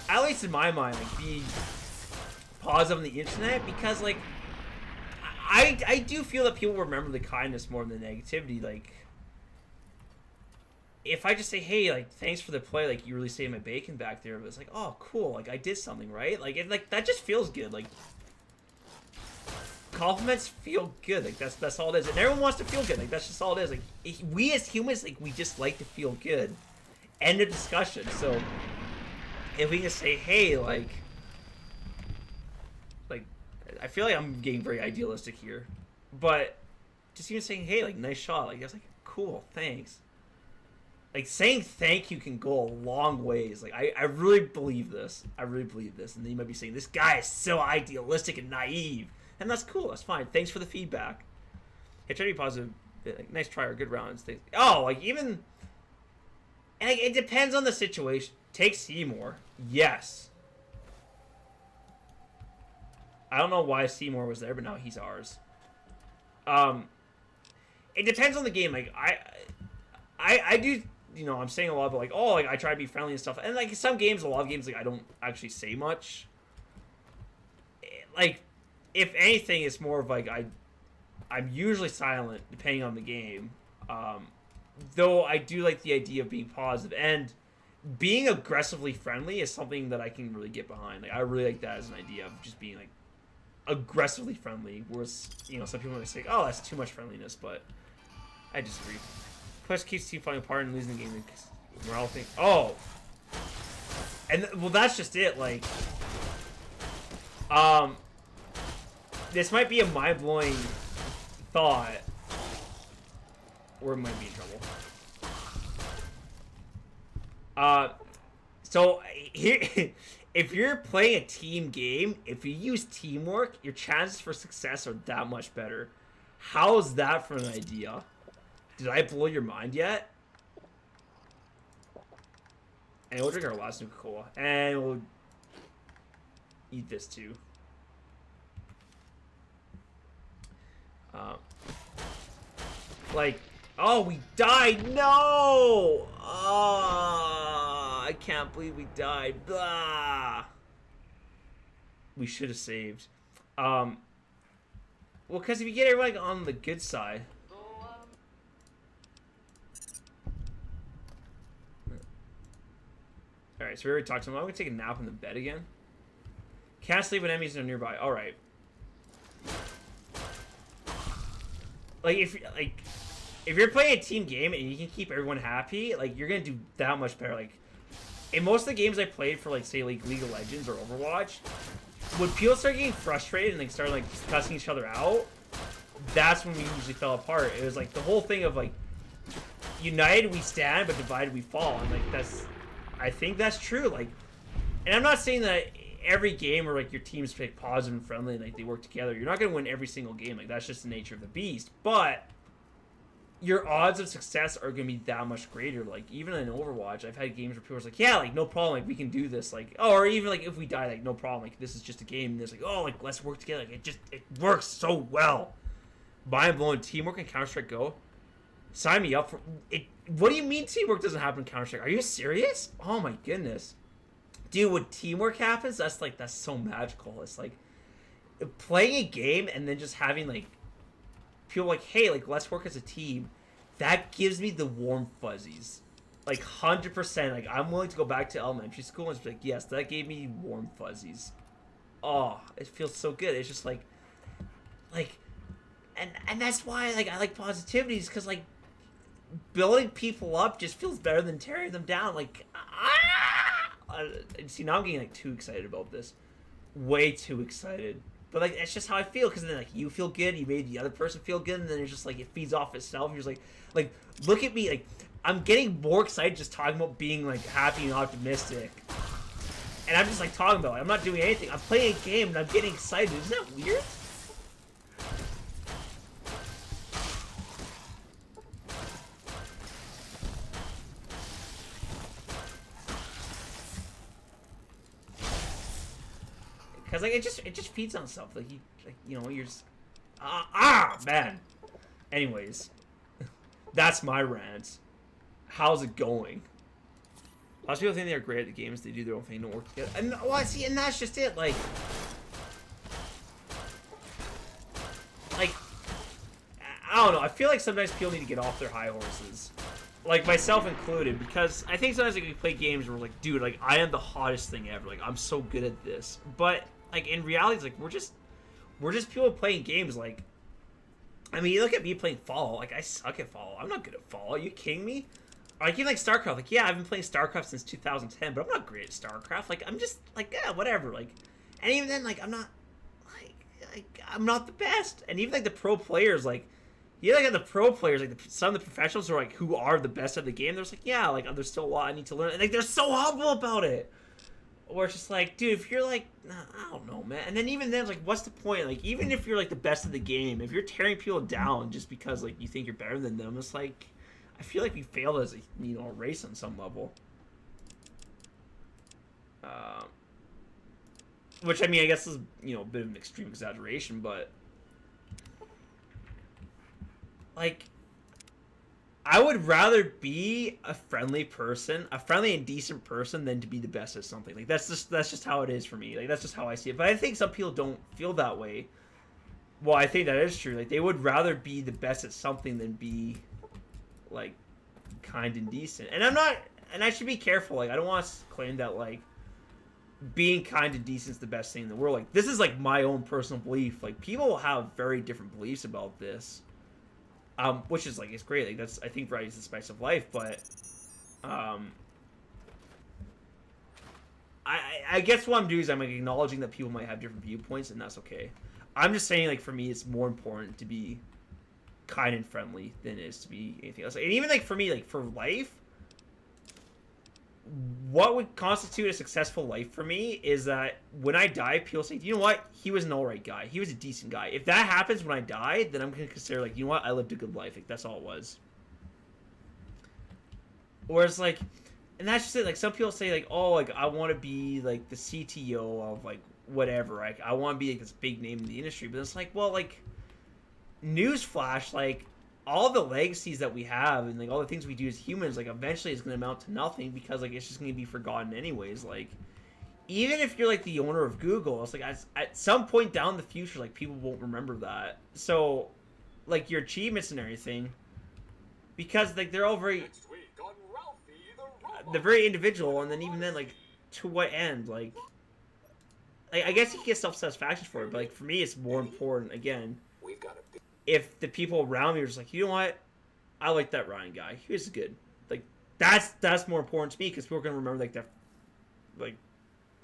at least in my mind, like, be positive on the internet, because, like, I do feel that people remember the kindness more than the negativity. Like, if I just say, hey, like, thanks for the play, like, you really saved my bacon back there, but it's like, oh, cool, like, I did something, right? Like, that just feels good. Like, compliments feel good. Like, that's all it is. And everyone wants to feel good. Like, that's just all it is. Like, we as humans, like, we just like to feel good. End of discussion. So, if we can say, hey, like, I feel like I'm getting very idealistic here, but just even saying, hey, like, nice shot, like, I was like, cool, thanks. Like, saying thank you can go a long ways. Like, I really believe this. I really believe this. And then you might be saying, this guy is so idealistic and naive. And that's cool. That's fine. Thanks for the feedback. Hey, try to be positive. Like, nice try or good rounds. Things. Oh, like, even... And, like, it depends on the situation. Take Seymour. Yes. I don't know why Seymour was there, but now he's ours. It depends on the game. Like, I do... You know, I'm saying a lot about, like, oh, like, I try to be friendly and stuff. And, like, some games, a lot of games, like, I don't actually say much. Like, if anything, it's more of, like, I'm usually silent, depending on the game. Though I do like the idea of being positive. And being aggressively friendly is something that I can really get behind. Like, I really like that as an idea of just being, like, aggressively friendly. Whereas, you know, some people might say, oh, that's too much friendliness, but I disagree. Plus keeps team falling apart and losing the game. Morale thing. Oh, and well, that's just it. Like, this might be a mind-blowing thought, or it might be in trouble. So here, if you're playing a team game, if you use teamwork, your chances for success are that much better. How's that for an idea? Did I blow your mind yet? And we'll drink our last Nuka-Cola. And we'll eat this too. Like, oh, we died. No! Oh, I can't believe we died. Blah. We should have saved. Well, because if you get everyone on the good side... Alright, so we already talked to him. I'm going to take a nap in the bed again. Can't sleep when enemies are nearby. Alright. Like, if you're playing a team game and you can keep everyone happy, like, you're going to do that much better. Like, in most of the games I played for, like, say, like, League of Legends or Overwatch, when people start getting frustrated and, like, start, like, cussing each other out, that's when we usually fell apart. It was, like, the whole thing of, like, united we stand, but divided we fall. And, like, that's... I think that's true. Like, and I'm not saying that every game where, like, your team's, like, positive and friendly and, like, they work together, you're not going to win every single game. Like, that's just the nature of the beast. But your odds of success are going to be that much greater. Like, even in Overwatch, I've had games where people are like, yeah, like, no problem. Like, we can do this. Like, oh, or even, like, if we die, like, no problem. Like, this is just a game. And it's like, oh, like, let's work together. Like, it works so well. Mind-blowing. Teamwork and Counter-Strike Go. Sign me up for it. What do you mean teamwork doesn't happen in Counter-Strike? Are you serious? Oh my goodness. Dude, when teamwork happens, that's so magical. It's like playing a game and then just having, like, people like, hey, like, let's work as a team. That gives me the warm fuzzies. Like, 100%. Like, I'm willing to go back to elementary school and just be like, yes, that gave me warm fuzzies. Oh, it feels so good. It's just like, and that's why, like, I like positivities, because, like, building people up just feels better than tearing them down. Like, see, now I'm getting, like, too excited about this. Way too excited. But, like, it's just how I feel, because then, like, you feel good, you made the other person feel good, and then it's just, like, it feeds off itself. You're just like, look at me, like, I'm getting more excited just talking about being, like, happy and optimistic. And I'm just, like, talking about it. I'm not doing anything. I'm playing a game, and I'm getting excited. Isn't that weird? Cause, like, it just feeds on itself. Like, you know, you're just man. Anyways, that's my rant. How's it going? Lots of people think they're great at the games. They do their own thing, don't work together. And well, see, and that's just it. Like, I don't know. I feel like sometimes people need to get off their high horses, like myself included, because I think sometimes like we play games where we're like, dude, like I am the hottest thing ever. Like I'm so good at this, but like in reality, it's like we're just people playing games. Like, I mean, you look at me playing Fall. Like I suck at Fall. I'm not good at Fall. Are you kidding me? Like even like StarCraft. Like yeah, I've been playing StarCraft since 2010, but I'm not great at StarCraft. Like I'm just like yeah, whatever. Like, and even then, like I'm not like I'm not the best. And even like the pro players, like. You look at the pro players, like some of the professionals are like who are the best at the game. There's like, yeah, like there's still a lot I need to learn. And like they're so humble about it. Or it's just like, dude, if you're like, nah, I don't know, man. And then even then, it's like, what's the point? Like, even if you're like the best of the game, if you're tearing people down just because like you think you're better than them, it's like, I feel like we failed as a race on some level. Which I mean, I guess is a bit of an extreme exaggeration, but. Like, I would rather be a friendly and decent person than to be the best at something. Like that's just how it is for me. Like that's just how I see it. But I think some people don't feel that way. Well, I think that is true. Like they would rather be the best at something than be like kind and decent. And I should be careful. Like I don't want to claim that like being kind and decent is the best thing in the world. Like this is like my own personal belief. Like people have very different beliefs about this. Which is like it's great. Like that's I think variety is the spice of life. But, I guess what I'm doing is I'm like acknowledging that people might have different viewpoints, and that's okay. I'm just saying like for me, it's more important to be kind and friendly than it is to be anything else. And even like for me, like for life, what would constitute a successful life for me is that when I die, people say, you know what? He was an alright guy. He was a decent guy. If that happens when I die, then I'm going to consider, like, you know what? I lived a good life. Like, that's all it was. Whereas, like, and that's just it. Like, some people say, like, oh, like, I want to be, like, the CTO of, like, whatever. Like, I want to be, like, this big name in the industry. But it's like, well, like, newsflash, like, all the legacies that we have and like all the things we do as humans, like eventually it's going to amount to nothing because like it's just going to be forgotten anyways. Like even if you're like the owner of Google, it's like at some point down the future, like people won't remember that. So like your achievements and everything, because like they're all very they're very individual, and then even then like to what end? Like I guess you can get self-satisfaction for it, but like for me it's more important again if the people around me are just like, you know what, I like that Ryan guy. He was good. Like that's more important to me because people are gonna remember like that, like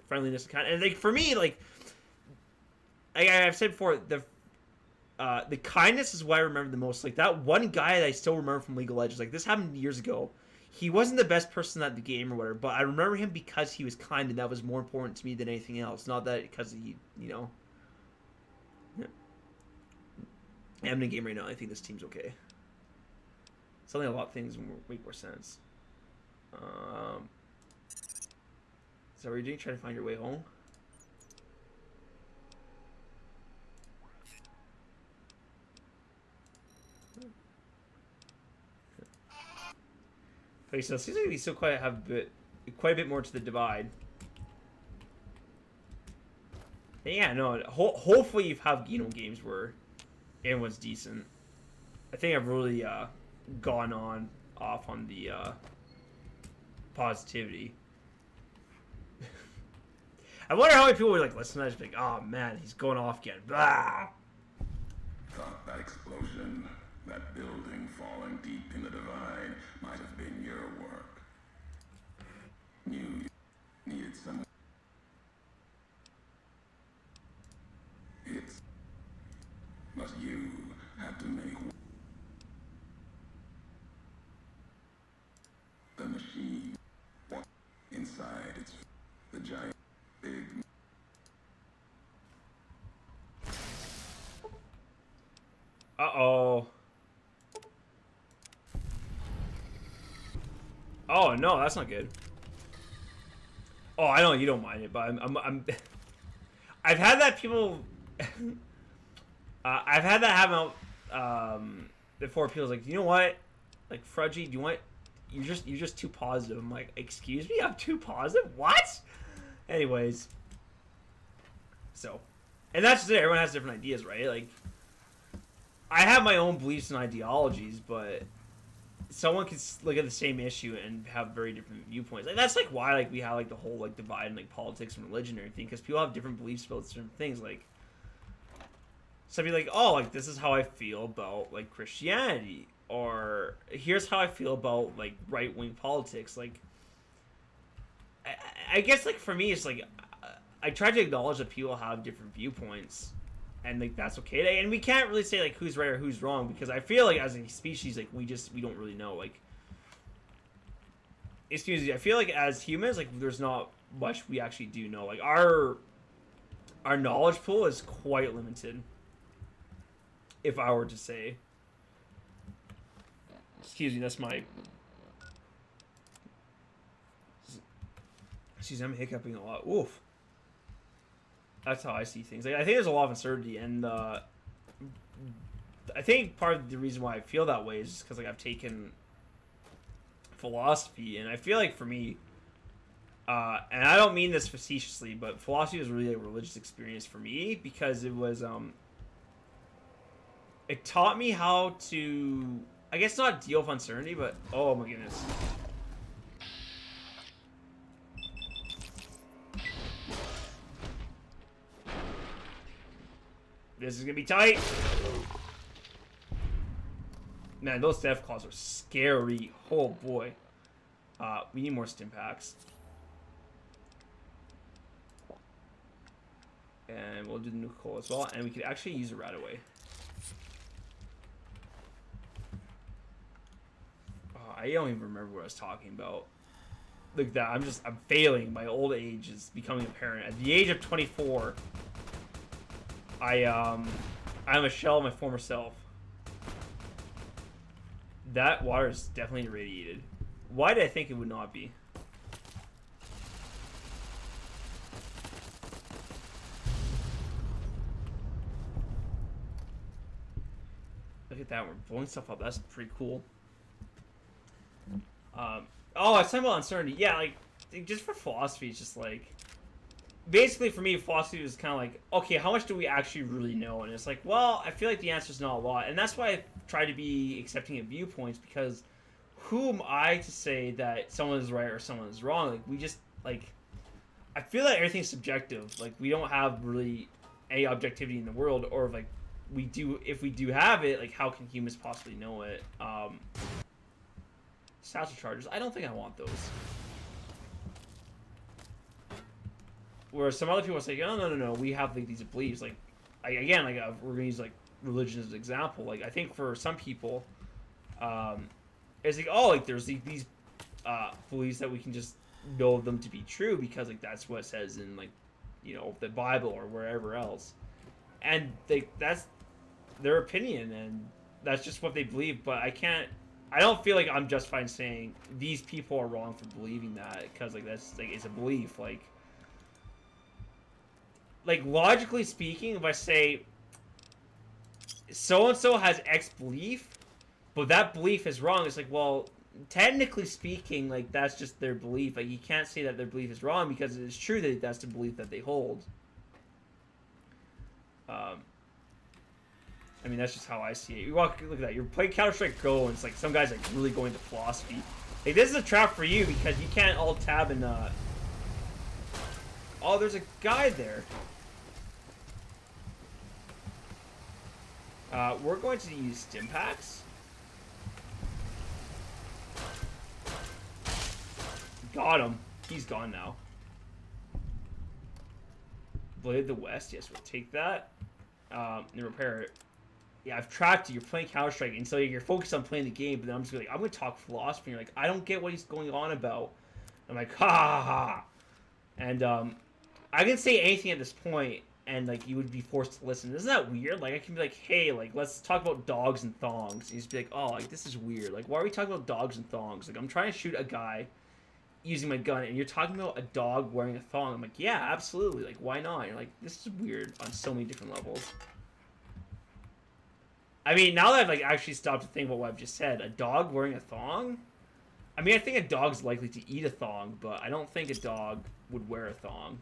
friendliness and kind. And like for me, like I've said before, the kindness is what I remember the most. Like that one guy that I still remember from League of Legends. Like this happened years ago. He wasn't the best person at the game or whatever, but I remember him because he was kind, and that was more important to me than anything else. Not that because he, Yeah. I'm in a game right now. I think this team's okay. Something a lot of things make more sense. So what are you doing? Trying to find your way home? Okay, so it seems like we still quite a bit more to the divide. And yeah, no. Hopefully you have games where everyone's decent. I think I've really gone off on the positivity. I wonder how many people were like, listen to that, just like, oh man, he's going off again. Blah. Thought that explosion, that building falling deep in the divide, might have been your work. You needed someone. But you have to make the machine inside its the giant big. Uh-oh. Oh no, that's not good. Oh, I know you don't mind it, but I'm I've had that people I've had that happen before. People's like, you know what, like Frudgey, do you want you're just too positive. I'm like, excuse me, I'm too positive. What? Anyways, so, and that's just it. Everyone has different ideas, right? Like, I have my own beliefs and ideologies, but someone can look at the same issue and have very different viewpoints. Like, that's like why like we have like the whole like divide in like politics and religion and everything, because people have different beliefs about certain things. Like, some people like, oh, like this is how I feel about like Christianity, or here's how I feel about like right wing politics. Like, I guess like for me, it's like I try to acknowledge that people have different viewpoints, and like that's okay. And we can't really say like who's right or who's wrong, because I feel like as a species, like we don't really know. Like, excuse me, I feel like as humans, like there's not much we actually do know. Like our knowledge pool is quite limited. If I were to say, excuse me, that's my. Excuse me, I'm hiccuping a lot. Oof. That's how I see things. Like, I think there's a lot of uncertainty, and I think part of the reason why I feel that way is just because like I've taken philosophy, and I feel like for me, and I don't mean this facetiously, but philosophy was really a religious experience for me, because it was it taught me how to, I guess, not deal with uncertainty, but oh my goodness. This is gonna be tight. Man, those death claws are scary. Oh boy. We need more stim packs. And we'll do the new coal as well. And we could actually use it right away. Oh, I don't even remember what I was talking about. Look at that. I'm failing. My old age is becoming apparent. At the age of 24, I'm a shell of my former self. That water is definitely irradiated. Why did I think it would not be? Look at that, we're blowing stuff up. That's pretty cool. Oh, I was talking about uncertainty. Yeah, like, just for philosophy, it's just like, basically for me, philosophy was kind of like, okay, how much do we actually really know? And it's like, well, I feel like the answer is not a lot. And that's why I try to be accepting of viewpoints, because who am I to say that someone is right or someone is wrong? Like, we just, like, I feel like everything's subjective. Like, we don't have really any objectivity in the world, or like, we do, if we do have it, like, how can humans possibly know it? Satchel chargers, I don't think I want those. Whereas some other people say, oh, no, we have like these beliefs. Like, again, like we're gonna use like religion as an example. Like, I think for some people, it's like, oh, like there's these beliefs that we can just know them to be true because like that's what it says in like, you know, the Bible or wherever else, and that's their opinion and that's just what they believe. But I don't feel like I'm justified in saying these people are wrong for believing that, because like that's like it's a belief. Like logically speaking, if I say so and so has X belief, but that belief is wrong, it's like, well, technically speaking, like that's just their belief. Like you can't say that their belief is wrong because it is true that that's the belief that they hold. I mean, that's just how I see it. You look at that. You're playing Counter-Strike Go, and it's like some guys like really going to philosophy. Like this is a trap for you because you can't alt tab and oh, there's a guy there. We're going to use stim packs. Got him. He's gone now. Blade of the West. Yes, we'll take that. And repair it. Yeah, I've tracked you. You're playing Counter-Strike, and so you're focused on playing the game, but then I'm just like, I'm going to talk philosophy. And you're like, I don't get what he's going on about. I'm like, ha ha ha. And I can say anything at this point, and like you would be forced to listen. Isn't that weird? Like I can be like, hey, like let's talk about dogs and thongs. And he's be like, oh, like this is weird. Like why are we talking about dogs and thongs? Like I'm trying to shoot a guy using my gun, and you're talking about a dog wearing a thong. I'm like, yeah, absolutely. Like why not? You're like, this is weird on so many different levels. I mean, now that I've like actually stopped to think about what I've just said, a dog wearing a thong. I mean, I think a dog's likely to eat a thong, but I don't think a dog would wear a thong.